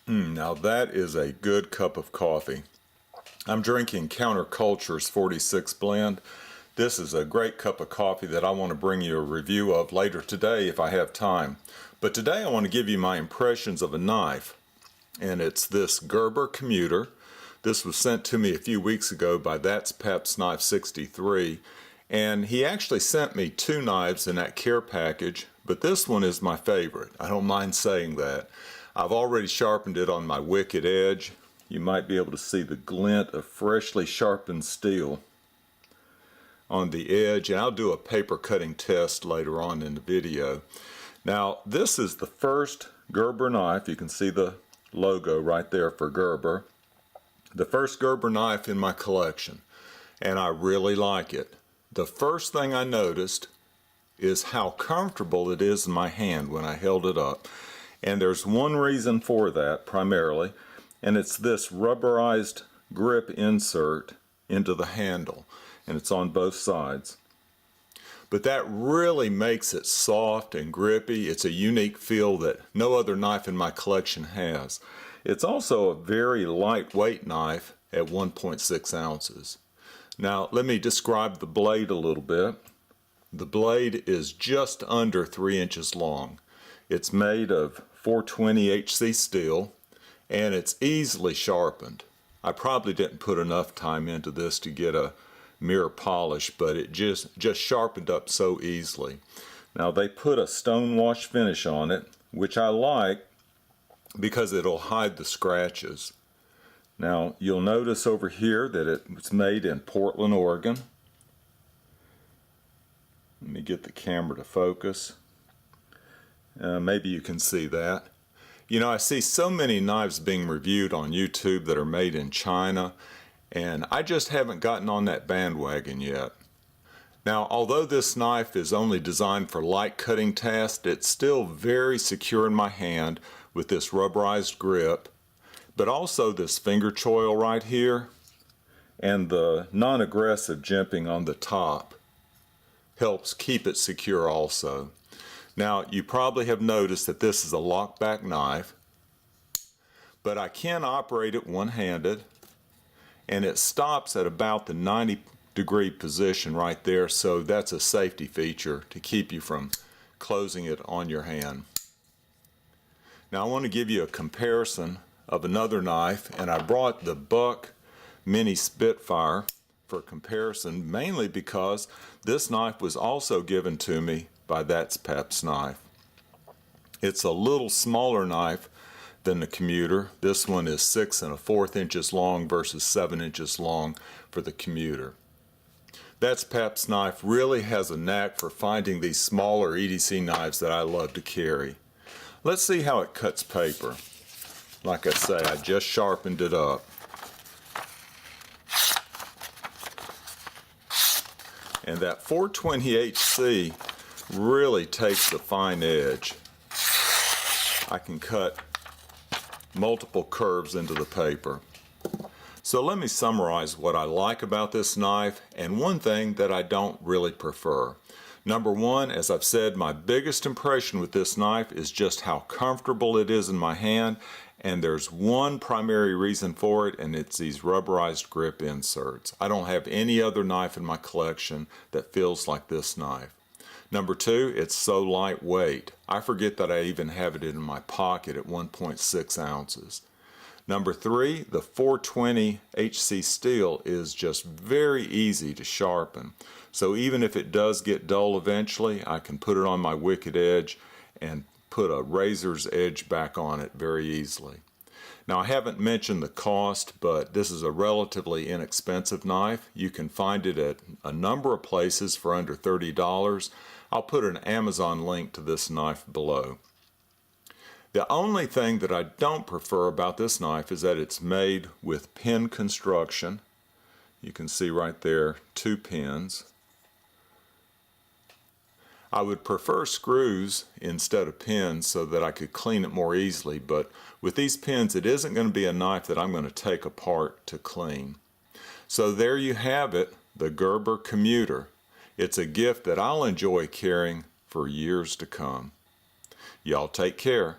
Now that is a good cup of coffee. I'm drinking Counterculture's 46 blend. This is a great cup of coffee that I want to bring you a review of later today if I have time. But today I want to give you my impressions of a knife. And it's this Gerber Commuter. This was sent to me a few weeks ago by That's Pep's Knife 63. And he actually sent me two knives in that care package, but this one is my favorite. I don't mind saying that. I've already sharpened it on my wicked edge. You might be able to see the glint of freshly sharpened steel on the edge, and I'll do a paper cutting test later on in the video. Now, this is the first Gerber knife. You can see the logo right there for Gerber. The first Gerber knife in my collection, and I really like it. The first thing I noticed is how comfortable it is in my hand when I held it up. And there's one reason for that primarily, and it's this rubberized grip insert into the handle, and it's on both sides. But that really makes it soft and grippy. It's a unique feel that no other knife in my collection has. It's also a very lightweight knife at 1.6 ounces. Now let me describe the blade a little bit. The blade is just under 3 inches long. It's made of 420 HC steel, and it's easily sharpened. I probably didn't put enough time into this to get a mirror polish, but it just sharpened up so easily. Now they put a stone wash finish on it, which I like because it'll hide the scratches. Now you'll notice over here that it was made in Portland, Oregon. Let me get the camera to focus. Maybe you can see that. You know, I see so many knives being reviewed on YouTube that are made in China, and I just haven't gotten on that bandwagon yet. Now, although this knife is only designed for light cutting tasks, it's still very secure in my hand with this rubberized grip, but also this finger choil right here, and the non-aggressive jimping on the top helps keep it secure also. Now, you probably have noticed that this is a lockback knife, but I can operate it one-handed, and it stops at about the 90-degree position right there, so that's a safety feature to keep you from closing it on your hand. Now, I want to give you a comparison of another knife, and I brought the Buck Mini Spitfire for comparison, mainly because this knife was also given to me by That's Pep's Knife. It's a little smaller knife than the Commuter. This one is 6 1/4 inches long versus 7 inches long for the Commuter. That's Pep's Knife really has a knack for finding these smaller EDC knives that I love to carry. Let's see how it cuts paper. Like I say, I just sharpened it up. And that 420 HC really takes the fine edge. I can cut multiple curves into the paper. So let me summarize what I like about this knife and one thing that I don't really prefer. Number one, as I've said, my biggest impression with this knife is just how comfortable it is in my hand, and there's one primary reason for it, and it's these rubberized grip inserts. I don't have any other knife in my collection that feels like this knife. Number two, it's so lightweight. I forget that I even have it in my pocket at 1.6 ounces. Number three, the 420 HC steel is just very easy to sharpen. So even if it does get dull eventually, I can put it on my wicked edge and put a razor's edge back on it very easily. Now, I haven't mentioned the cost, but this is a relatively inexpensive knife. You can find it at a number of places for under $30. I'll put an Amazon link to this knife below. The only thing that I don't prefer about this knife is that it's made with pin construction. You can see right there 2 pins. I would prefer screws instead of pins so that I could clean it more easily, but with these pins it isn't going to be a knife that I'm going to take apart to clean. So there you have it, the Gerber Commuter. It's a gift that I'll enjoy carrying for years to come. Y'all take care.